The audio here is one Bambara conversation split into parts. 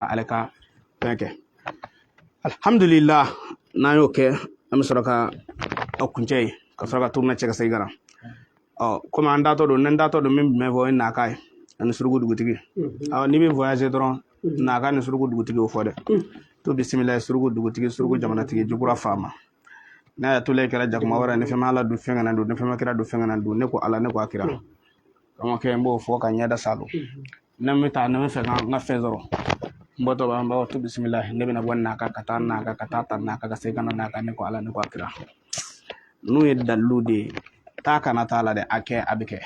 ale ka fɛn kɛ alhamdulillah n'an y'o kɛ an bɛ sɔrɔ ka aw kuncɛ ye ka sɔrɔ ka turuna cɛ ka segin kana komi an datɔ don ni n datɔ don min bɛ fɔ o ye Naka ye ani Surugu dugutigi n'i bɛ voyager dɔrɔn Naka ni Surugu dugutigi o fɔ dɛ to bisimila Surugu dugutigi Surugu jamanatigi Jukura faama n'a ya tole kɛra jakuma wɛrɛ ni fɛn ma Ala don fɛn kana don ni fɛn ma kira don fɛn kana don ne ko Ala ne ko akira kɛ n b'o fɔ ka ɲɛda salo ne bɛ taa ne bɛ fɛ ka n ka fɛn sɔrɔ n bɔtɔ b'an b'a to bisimila ne bɛna bɔ Naka ka taa Naka ka taa ta Naka ka segin kana Naka ne ko Ala ne ko akira n'u ye dalilu de ye taa kana t'a la dɛ a kɛ a bɛ kɛ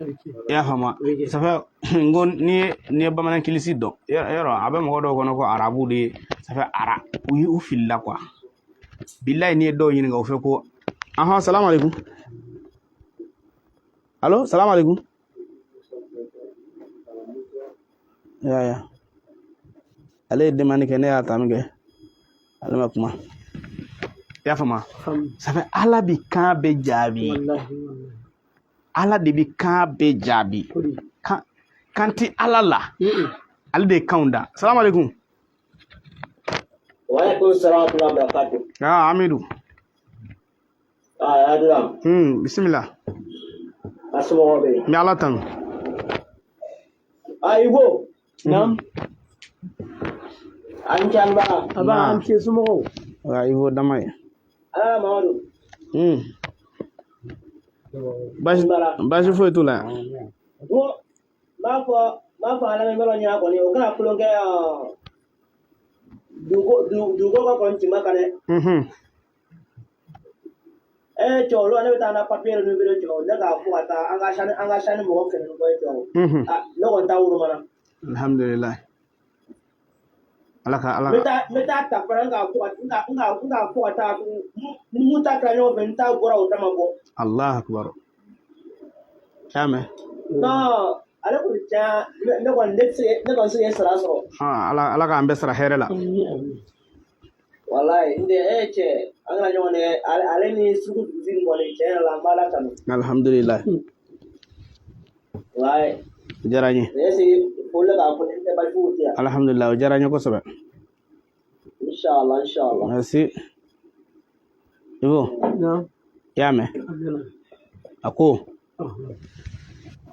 i y'a faamu ça fait n ko n'i ye bamanan kilisi dɔn yɔrɔ a bɛ mɔgɔ dɔw kɔnɔ ko arabu de ye ça fait ara u filila quoi billahi n'i ye dɔw ɲininka o fɛ ko salamu alaikum allo salamu alaikum ya ale ye demande kɛ ne y'a ta min kɛ ale ma kuma i y'a faamu ça fait Ala bi kan bɛɛ jaabi Ala de bi kan bɛɛ jaabi kan tɛ Ala la ale de ye kanw da salamu alaikum wa alaikum salam wa barakatuh Amidu Adula bisimila asmo be mi Ala tanu Ibo nam an canba aba an ce sumo Ibo damay Mamadu basi foyi t'u la b'a fɔ ala bɛ yɔrɔ ɲɛna kɔni o kana kulon kɛ dugo ka kɔni tima kan dɛ cɛ olu ne bɛ taa na papiye ninnu bere cɛ ne k'a fɔ ka taa an ka sani mɔgɔ kɛmɛ ni kɔ ye cɛ ne kɔni taa wuro mana alhamdulillah ala n bɛ taa ta fana k'a fɔ ka taa mun ta kila ɲɔgɔn fɛ n t'a bɔra o dama bɔ Allahu akbar non ale kɔni caya ne kɔni se ye sara sɔrɔ ala k'an bɛɛ sara hɛrɛ la wallahi n tɛ cɛ an kana ɲɔgɔn dɛ ale ni Surugu dugutigi kɔni cɛ yɛrɛ la an b'a la kanu alhamdulillah wallahi o diyara n ye fole k'a fɔ ne tɛ basi foyi tɛ yan alhamdulillah o diyara n ye kosɛbɛ inshallah merci Ibo i y'a mɛn a ko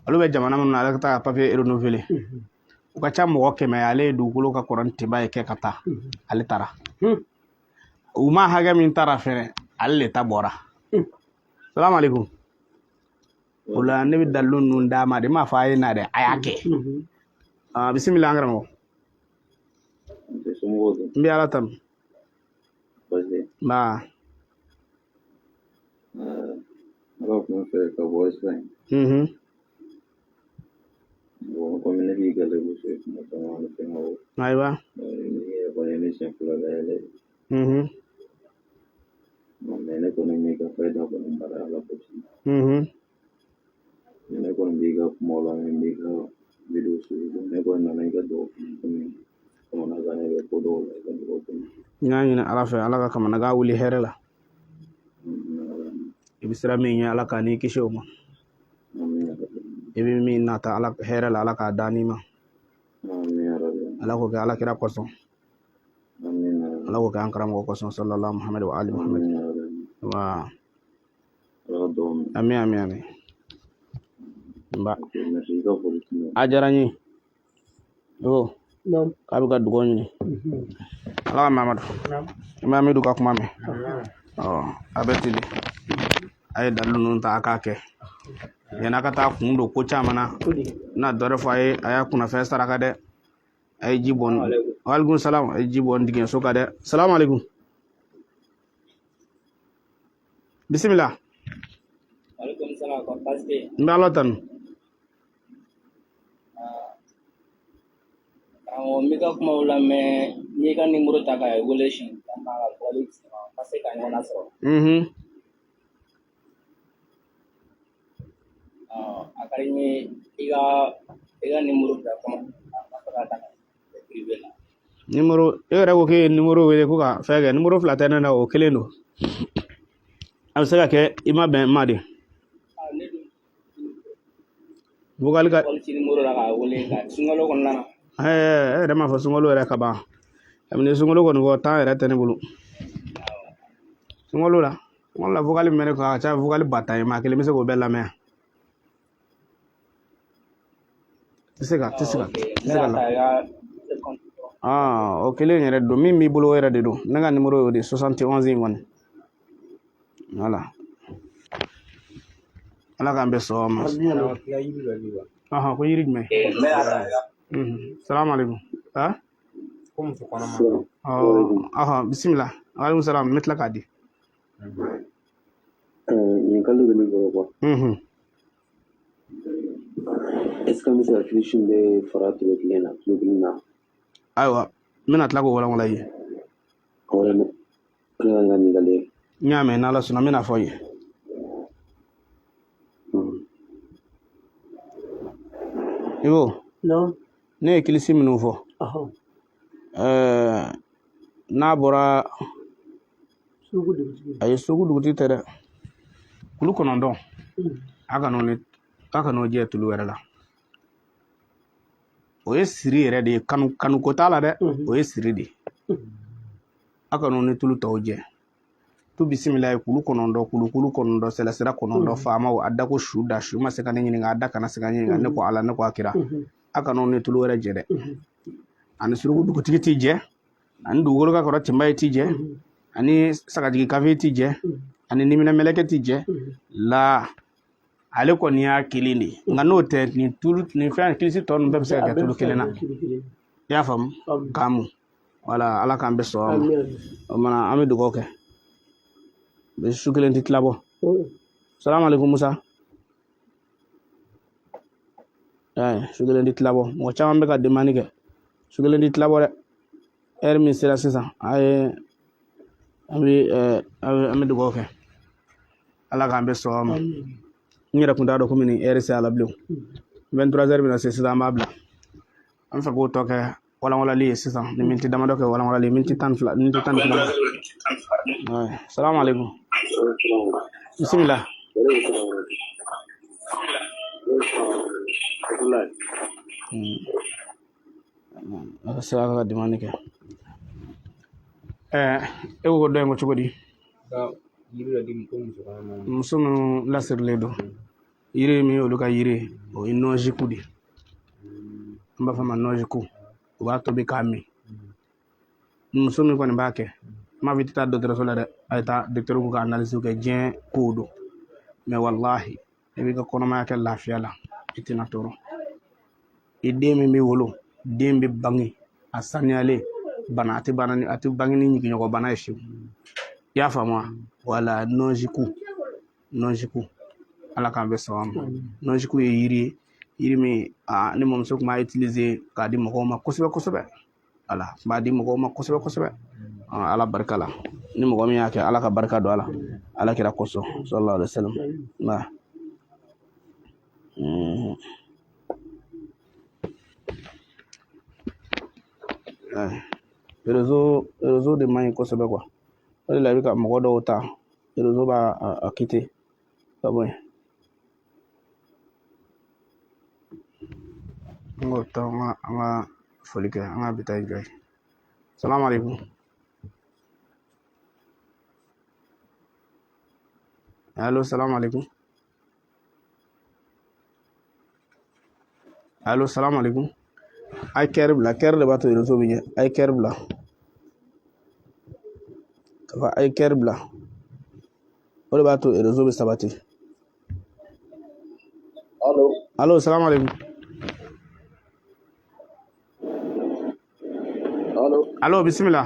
olu bɛ jamana minnu na ale ka taa papier renouveler u ka ca mɔgɔ 100 ale ye dugukolo ka kɔrɔ ni teba ye kɛ ka taa ale taara u ma hakɛ min taara fɛnɛ ale le ta bɔra salamu alaikum o la ne bɛ dalilu ninnu d'a ma de m'a fɔ a ye na dɛ a y'a kɛ bisimila an karamɔgɔ n bɛ Ala tanu nba Ala kun fɛ ka bɔ Espagne bon comme ne b'i gale ko se kuma caman fɛn o ayiwa ni yɛrɛ kɔni ne siɲɛ fila dayɛlɛ mais ne kɔni m'i ka fayda kɔni baara Ala ko ci ne kɔni b'i ka kumaw la n b'i ka video suivre ne kɔni nana i ka dɔw kɔmi kamanagan ne bɛ ko dɔw la i ka dɔw kɔmi n y'a ɲini Ala fɛ Ala ka kamanagan wuli hɛrɛ la i bɛ sira min ɲɛ Ala k'a n'i kisi o ma i bɛ min nata Ala hɛrɛ la Ala k'a da n'i ma Ala k'o kɛ Alakira kosɔn Ala k'o kɛ an karamɔgɔ kosɔn sallallahu Muhammad wa ali Muhammad amin nba a diyara n ye k'a bɛ ka dugawu ɲini Ala ka Mamadu ka kuma mɛn a bɛ tili a ye dalilu ninnu ta a k'a kɛ yan'a ka taa kun don ko caman na n'a dɔ fɔ a ye a y'a kunnafɛn saraka dɛ a ye ji bɔ waalaikum salam a ye ji bɔ dingɛ so kan dɛ salamu alaikum bisimila n bɛ Ala tanu n bɛ ka kumaw lamɛn n'i ka nimoro ta k'a wele si ka se ka ɲɔgɔn sɔrɔ a ka di n ye i ka nimoro bila kɔnɔ nimoro e yɛrɛ ko k'e ye nimoro wele ko ka fɛn kɛ nimoro 2 tɛ ne na o 1 don a bɛ se ka kɛ i ma bɛn ma de vocal ka nimoro la k'a wele ka sunkalo kɔnɔna na yɛrɛ m'a fɔ sunkalo yɛrɛ ka ban kabini sunkalo kɔni fɔ temps yɛrɛ tɛ ne bolo sunkalo la vocal min bɛ ne kun a ka ca vocal 1000 ye maa kelen bɛ se k'o bɛɛ lamɛn yan tɛ se ka o kelen yɛrɛ don min b'i bolo yɛrɛ de don ne ka numéro y'o de 71 in kɔni voilà ala k'an bɛ sɔn ma ko yiri jumɛn salamu alaikum bisimila alaikum salam n bɛ tila k'a di ɲininkali bɛ ne bolo quoi est-ce que n bɛ se ka finition bɛ fara kilo kelen na ayiwa n bɛna tila k'o walawala i ye wala ne ka ɲininkali ye n y'a mɛn n'ala sɔnna n bɛna fɔ i ye Ivo ne ye kilisi minnu fɔ n'a bɔra a ye Sogu dugutigi tɛ dɛ kulu 9 a ka n'o jɛ tulu wɛrɛ la o ye siri yɛrɛ de ye kanu ko t'a la dɛ o ye siri de a ka n'o ni tulu tɔw jɛ tu bisimila ye kulu 9 sɛlɛsira 9 faamaw a da ko su da su ma se ka ne ɲininka a da kana se ka ɲininka ne ko ala ne ko a kira a ka n'o ni tulu wɛrɛ jɛ dɛ ani Surugu dugutigi t'i jɛ ani dugukolo ka kɔrɔ Tinba ye t'i jɛ ani Sagajigi kafe t'i jɛ ani Niminɛ Mɛlɛkɛ t'i jɛ la ale kɔni y'a kelen de ye nka n'o tɛ nin fɛn kilisi tɔ ninnu bɛɛ bɛ se ka kɛ tulu kelen na i y'a faamu k'an mu wala ala k'an bɛɛ sɔn ma o mana an bɛ dugawu kɛ su kelen tɛ tila bɔ salamu alaikum Musa su kelen tɛ tila bɔ mɔgɔ caman bɛ ka demande kɛ su kelen tɛ tila bɔ dɛ heure min sera sisan an bɛ dugawu kɛ ala k'an bɛɛ sɔn ma n yɛrɛ kun t'a dɔn komi nin heure se a la bilen 23h bɛna se sisan an b'a bila an fɛ k'o tɔ kɛ walawalali ye sisan ni miniti damadɔ kɛ walawalali miniti 12 salamu alaikum bisimila a se ka demande kɛ e ko dɔ in ko cogo di muso minnu lasirilen don yiri min olu ka yiri o ye nɔnziku de an b'a fɔ ma nɔnziku o b'a tobi k'a min muso min kɔni b'a kɛ m'a fɔ i tɛ taa dɔgɔtɔrɔso la dɛ a ye taa dɔgɔtɔrɔ ko ka analyse kɛ diɲɛ kow don mais wallahi i b'i ka kɔnɔmaya kɛ lafiya la i tɛna tɔɔrɔ i den min bɛ wolo den bɛ bange a saniyalen bana a tɛ bange ni ɲigiɲɔgɔn bana ye fiyewu i y'a faamu wa wala nɔnziku ala k'an bɛ sɔn ma nɔnziku ye yiri min ne mamuso tun b'a utiliser k'a di mɔgɔw ma kosɛbɛ ala b'a di mɔgɔw ma kosɛbɛ ala barika la ni mɔgɔ min y'a kɛ ala ka barika don a la ala kira kosɔn sallallahu alaihi wasallam nka réseau de man ɲi kosɛbɛ quoi o de la i bɛ ka mɔgɔ dɔw ta réseau b'a kite ka bɔ yen n k'o tɔ an ka foli kɛ an ka bi ta jɔ ye salamu alaikum allo salamu alaikum allo salamu alaikum a ye kɛri bila kɛri de b'a to réseau bɛ ɲɛ a ye kɛri bila a ye kɛri bila o de b'a to réseau bɛ sabati allo salamu alaikum allo bisimila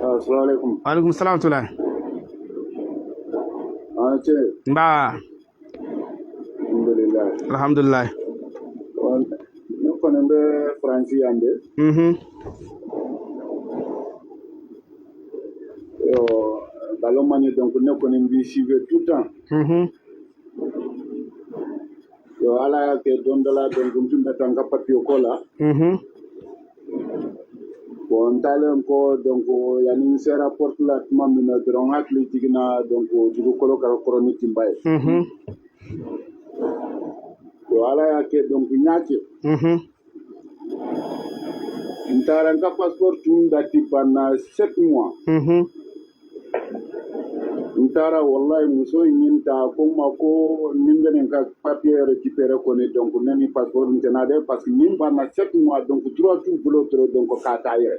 assalamu alaikum alaikum salam tula nba alhamdulillah ne kɔni bɛ faransi yan de ballon man ye donc ne kɔni b'i suivre tout le temps yo ala y'a kɛ don dɔ la donc n tun bɛ taa n ka papier ko la bon n taalen kɔ donc yanni n sera porte la tuma min na dɔrɔn n hakili jiginna donc dugukolo ka kɔrɔ ni Tinba ye ala y'a kɛ donc n y'a kɛ n taara n ka passeport tun dati banna 7 mois n taara wallahi muso in ɲin ta ko n ma ko ni n bɛ nin ka papier récupérer kɔni donc ne ni passeport n tɛna dɛ parce que nin banna 7 mois donc droit t'u bolo dɔrɔn donc k'a t'a yɛrɛ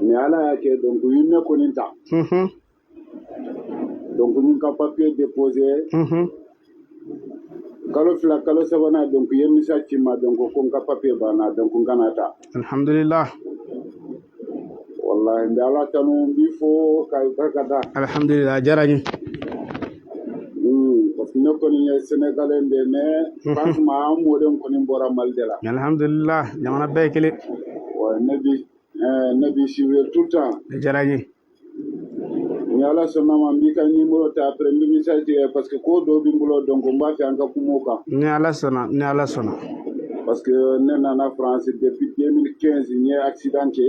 mais ala y'a kɛ donc u ye ne kɔni ta donc n ka papier déposé kalo 2 kalo 3 donc ye misa ci ma donc ko n ka papier banna donc n kana ta alhamdulillah wallahi nda ala tanu bi fo kay barkata alhamdulillah jarañi parce que ne kɔni ye sénégalais de mais franchement an moden kɔni bɔra mali de la alhamdulillah jamana bɛɛ kelen ouais ne bi suivre tout le temps jarañi ni ala sɔnna ma n b'i ka numéro ta après n bɛ message tigɛ parce que ko dɔ bɛ n bolo donc n b'a fɛ an ka kuma o kan ni ala sɔnna parce que ne nana France depuis 2015 n ye accident kɛ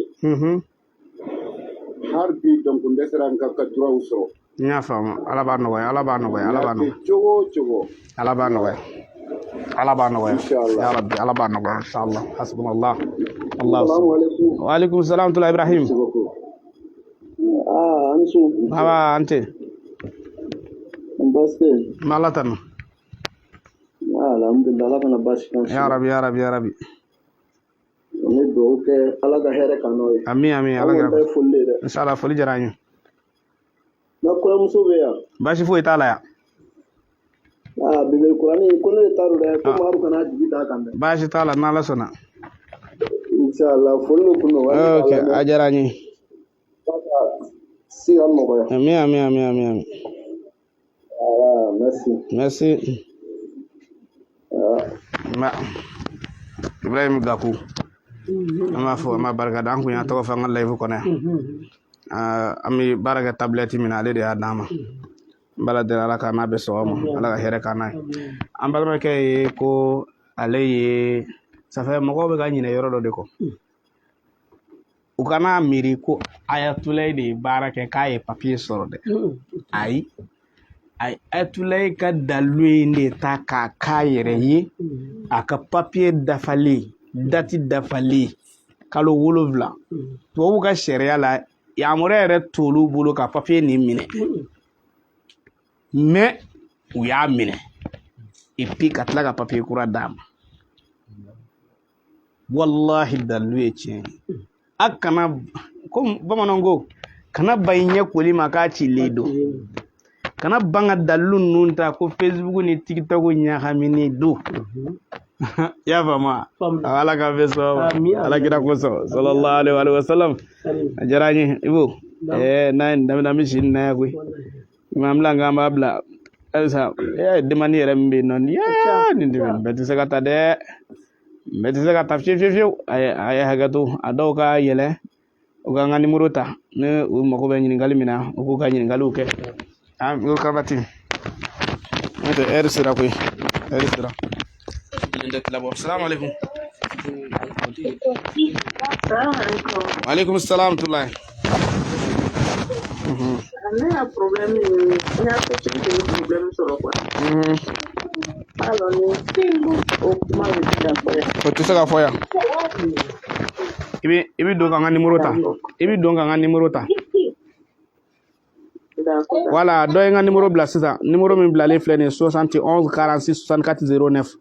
har bi donc n dɛsɛra n ka droit sɔrɔ n y'a faamu ala b'a nɔgɔya cogo cogo ala b'a nɔgɔya ya rabbi ala b'a nɔgɔya inshallah hasbunallah wa alaikum salam tula Ibrahim ansu baba ante baste malatan alhamdulillah ala kana bashi kan ya rabbi ne do ke ala ka hɛrɛ kan n'o ye amin ala ka folle dɛ inshallah foli jarañu na kɔrɔmuso bɛ yan baasi foyi t'a la ya bebe kurani ko ne taru dɛ ko maru kana jigi da kan dɛ baasi t'a la n'ala sɔnna inshallah foli kuno ok a jarañu si al nɔgɔya amin merci Ibrahim Gakou ama fo ama baraka da an kun ya tɔgɔ fɔ an ka live kɔnɔ an bɛ baara kɛ tablette min na ale de y'a d'an ma n bala deli ala ka n'a bɛ sɔgɔ ma ala ka hɛrɛ k'an n'a ye an balimakɛ ye ko ale ye safɛ mɔgɔw bɛ ka ɲinɛ yɔrɔ dɔ de kɔ u kana miiri ko Ayatulayi de ye baara kɛ k'a ye papier sɔrɔ dɛ ayi Ayatulayi ka dalu in de ta k'a k'a yɛrɛ ye a ka papier dafalen dati dafalen kalo 7 tubabu ka sariya la yamaruya yɛrɛ t'olu bolo ka papier nin minɛ mais u y'a minɛ et puis ka tila ka papier kura d'a ma wallahi dalu ye tiɲɛ ye a kana comme bamananw ko kana ba i ɲɛ koli ma k'a cilen don kana ban ka dalu ninnu ta ko Facebook ni TikTok ɲagaminen don y'a faamu ala ka bɛ sɔn ala kira kosɔn sallallahu alaihi wa sallam a diyara n ye Ibo n'a ye daminɛ an bɛ si nin na yan koyi nka an bɛna k'an b'a bila halisa demande yɛrɛ min bɛ yen nɔ nin bɛɛ tɛ se ka ta dɛ bɛɛ tɛ se ka ta fiyewu a ye hakɛ to a dɔw ka yɛlɛ u ka n ka numéro ta ni u mago bɛ ɲininkali min na u k'u ka ɲininkaliw kɛ n ko karabati n'o tɛ heure sera koyi heure sera. Assalamu alaikum. Alaikum salam tulai. Ne ya problème ni ya ko ci problème soro quoi. Alors ni o kuma bi da ko ya. Ko tisa ka foya. Ibi do ka numéro ta. Ibi do ka numéro ta. Voilà, do nga numéro bla sisan. Numéro min blalen filɛ nin 71 46 64 09.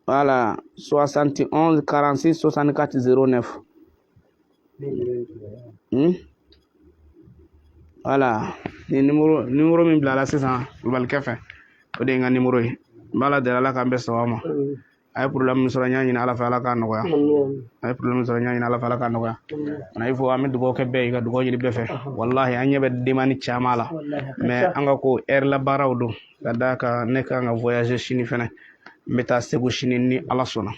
Voilà, 71 46 64 09. Voilà, ni numéro min bila la sisan bal kɛfɛ o de nga numéro ye. Bala de la kan bɛ sɔgɔ ma. Ay problème sɔrɔ ɲa ɲini ala fɛ ala ka nɔgɔya. Ay problème sɔrɔ ɲa ɲini ala fɛ ala ka nɔgɔya. Ana il faut an bɛ dugawu kɛ bɛɛ ye ka dugawu ɲini bɛɛ fɛ. Wallahi an ɲɛ bɛ demande caman la. Mais an ka ko heure la baaraw don. Ka d'a kan ne kan ka voyager sini fɛnɛ. N bɛ taa Segu sini ni ala sɔnna.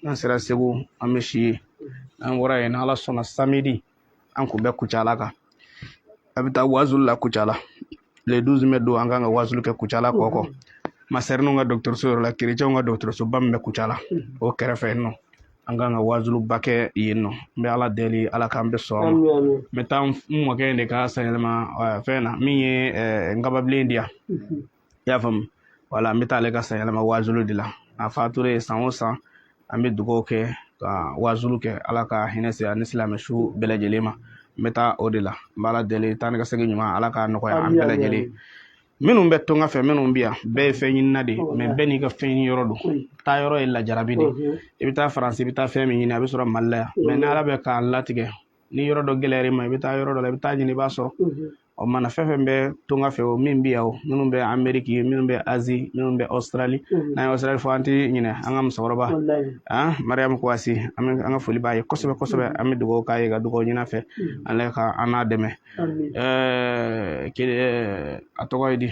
N'an sera Segu an bɛ si ye. An bɔra yen ni ala sɔnna samedi an kun bɛ Kucala kan. A bɛ taa Wazulu la Kucala. Le 12 mai don an kan ka Wazulu kɛ Kucala kɔkɔ. Masɛrɛninw ka dɔgɔtɔrɔso yɔrɔ la chrétienw ka dɔgɔtɔrɔsoba min bɛ Kucala o kɛrɛfɛ yen nɔ an kan ka waazuluba kɛ yen nɔ n bɛ ala deli ala k'an bɛ sɔn ma n bɛ taa n mɔkɛ de ka sanyɛlɛma fɛn na min ye nkababilen di yan i y'a faamu wala n bɛ taa ale ka sanyɛlɛma waazulu de la a faatulen san o san an bɛ dugawu kɛ ka waazulu kɛ ala ka hinɛ se ani silamɛsu bɛɛ lajɛlen ma n bɛ taa o de la n bɛ ala deli taa ni ka segin ɲuman ala k'a nɔgɔya an bɛɛ lajɛlen minnu bɛ to n ka fɛ minnu bɛ yan bɛɛ ye fɛn ɲinina de mɛ bɛɛ n'i ka fɛn ɲini yɔrɔ don taa yɔrɔ ye lajarabi de i bɛ taa faransi i bɛ taa fɛn min ɲini a bɛ sɔrɔ mali la yan mɛ ni ala bɛ k'an latigɛ ni yɔrɔ dɔ gɛlɛyara i ma i bɛ taa yɔrɔ dɔ la i bɛ taa ɲini i b'a sɔrɔ o mana fɛn fɛn bɛ to n ka fɛ o min bɛ yan o minnu bɛ ameriki minnu bɛ azi minnu bɛ australi n'an ye australi fɔ an tɛ ɲinɛ an ka musokɔrɔba mariyamu kowasi an ka foli b'a ye kosɛbɛ kosɛbɛ an bɛ dugawu k'a ye ka dugawu ɲini a fɛ ala ka an n'a dɛmɛ a tɔgɔ ye di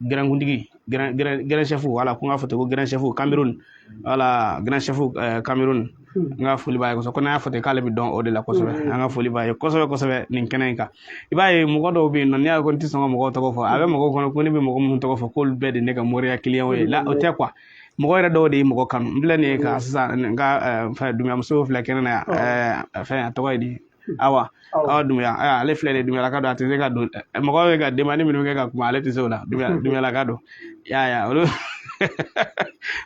gɛrɛnkundigi gɛrɛn chef wala ko n k'a fɔ ten ko gɛrɛn chef Cameroun wala gɛrɛn chef Cameroun n ka foli b'a ye kosɛbɛ ko n'a y'a fɔ ten k'ale bɛ dɔn o de la kosɛbɛ an ka foli b'a ye kosɛbɛ kosɛbɛ nin kɛnɛ in kan i b'a ye mɔgɔ dɔw bɛ yen nɔ n'i y'a ko n tɛ sɔn ka mɔgɔw tɔgɔ fɔ a bɛ mɔgɔw kɔnɔ ko ne bɛ mɔgɔ minnu tɔgɔ fɔ k'olu bɛɛ de ne ka moriya client ye la o tɛ quoi mɔgɔ yɛrɛ dɔw de ye mɔgɔ kanu n filɛ nin ye ka sisan n ka dunbiyamuso filɛ kɛnɛ na yan fɛn a tɔgɔ ye di awa Dumbuya ale filɛ de Dumbuyalaka don a tɛ se ka don mɔgɔw bɛ ka demande minnu kɛ ka kuma ale tɛ se o la Dumbuyalaka don ya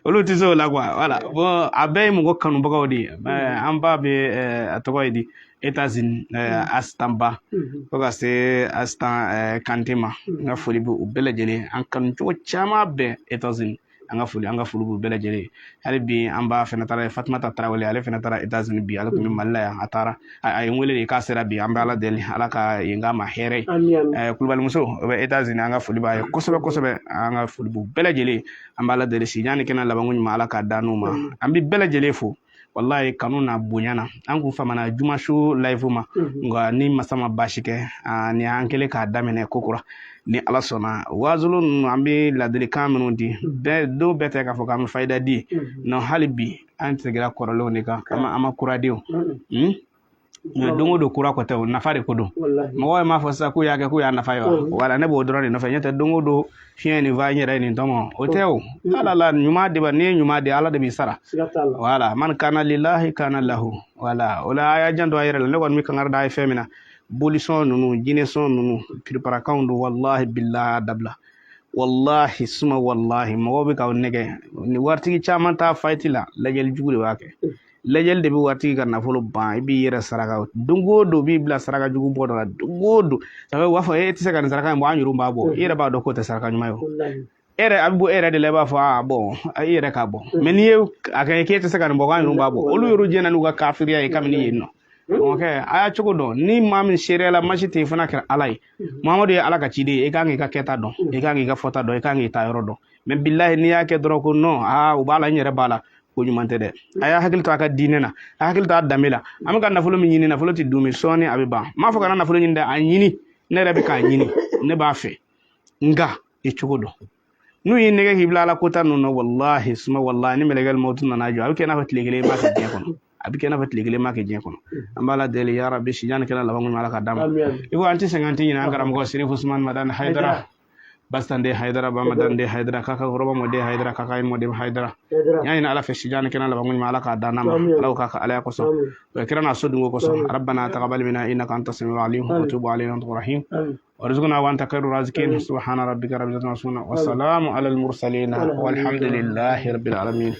olu tɛ se o la quoi voilà bon a bɛɛ ye mɔgɔ kanubagaw de ye an ba bɛ a tɔgɔ ye di États-Unis Astanba fo ka se Astan Kante ma n ka foli bɛ u bɛɛ lajɛlen an kanu cogo caman bɛɛ États-Unis an ka foli b'u bɛɛ lajɛlen hali bi an ba fɛnɛ taara Fatumata Tarawele ale fɛnɛ taara États-Unis bi ale tun bɛ Mali la yan a taara a ye n wele de k'a sera bi an bɛ ala deli ala ka yen k'a ma hɛrɛ ye kulubalimuso o bɛ États-Unis an ka foli b'a ye kosɛbɛ kosɛbɛ an ka foli b'u bɛɛ lajɛlen an bɛ ala deli si ɲani kɛnɛ labanko ɲuman ala k'a da n'u ma an bɛ bɛɛ lajɛlen fo wallahi kanu na bonya na an kun famana jumasu live ma nka ni masa ma baasi kɛ ni an kɛlen k'a daminɛ kokura ni ala sɔnna waazulu ninnu an bɛ ladilikan minnu di dɔw bɛɛ tɛ k'a fɔ k'an bɛ fayida di non hali bi an seginna kɔrɔlenw de kan an ma kuradenw mɛ don o don kura kɔ tɛ o nafa de ko don mɔgɔw ye m'a fɔ sisan k'u y'a kɛ k'u y'a nafa ye wa wala ne b'o dɔrɔn de nɔfɛ ɲɛ tɛ don o don fiɲɛ nin fa n yɛrɛ ye nin tɔmɔ o tɛ o ala la ɲuman de n'i ye ɲuman de ala de b'i sara wala man kana lillahi kana lahu wala o la a y'a jan don a yɛrɛ la ne kɔni bɛ kankari da a ye fɛn min na bolisɔn ninnu jinɛsɔn ninnu piriparakanw don wallahi billahi dabila wallahi suma wallahi mɔgɔw bɛ k'aw nɛgɛ ni waritigi caman t'a fayiti la lajɛli jugu de b'a kɛ lajɛli de bɛ waritigi ka nafolo ban i b'i yɛrɛ saraka don o don b'i bila saraka jugu bɔ dɔ la don o don sabu u b'a fɔ e tɛ se ka nin saraka in bɔ an yɛrɛ b'a bɔ i yɛrɛ b'a dɔn k'o tɛ saraka ɲuman ye o e yɛrɛ a bɛ bɔ e yɛrɛ de la i b'a fɔ bɔn i yɛrɛ k'a bɔ mɛ n'i ye a kɛ k'e tɛ se ka nin bɔ k'an yɛrɛ b'a bɔ olu yɛrɛ jɛna n'u ka kafiriya ye kabini yen nɔ a y'a cogo dɔn ni maa min seereya la masi tɛ fana kɛra ala ye Muhamadu ye ala ka ciden ye i kan k'i ka kɛta dɔn i kan k'i ka fɔta dɔn i kan k'i ta yɔrɔ dɔn mɛ bilahi n'i y'a kɛ dɔrɔn ko non u b'a la n yɛrɛ b'a la ko ɲuman tɛ dɛ a y'a hakili to a ka diinɛ na a hakili to a danbe la an bɛ ka nafolo min ɲini nafolo tɛ dun sɔɔni a bɛ ban m'a fɔ kana nafolo ɲini dɛ a ɲini ne yɛrɛ bɛ k'a ɲini ne b'a fɛ nka i cogo dɔn n'u y'i nɛgɛ k'i bila ala kota ninnu na wallahi suma wallahi ni mɛlɛkɛl mawtu nana jɔ a bɛ kɛ n'a fɔ tile kelen i m'a kɛ diɲɛ kɔnɔ a bɛ kɛ n'a fɔ tile kelen m'a kɛ diɲɛ kɔnɔ an b'a la deli ya rabbi si ɲani kɛnɛ laban ɲuman ala ka d'a ma i ko an tɛ sɛgɛn an tɛ ɲinɛ an karamɔgɔ Sirif Usman Madani Haidara Bastande Haidara Bamadande Haidara kaka Horoba Mode Haidara kaka Mode Haidara yani ala fe sijana kana la bangun ala ka dana ma ala ka ala ko so wa kirana so dungo ko so rabbana taqabbal minna innaka antas samiul alim wa tub alaina antal rahim warzuqna wa anta khairur raziqin subhana rabbika rabbil izzati wa salamun alal mursalin walhamdulillahi rabbil alamin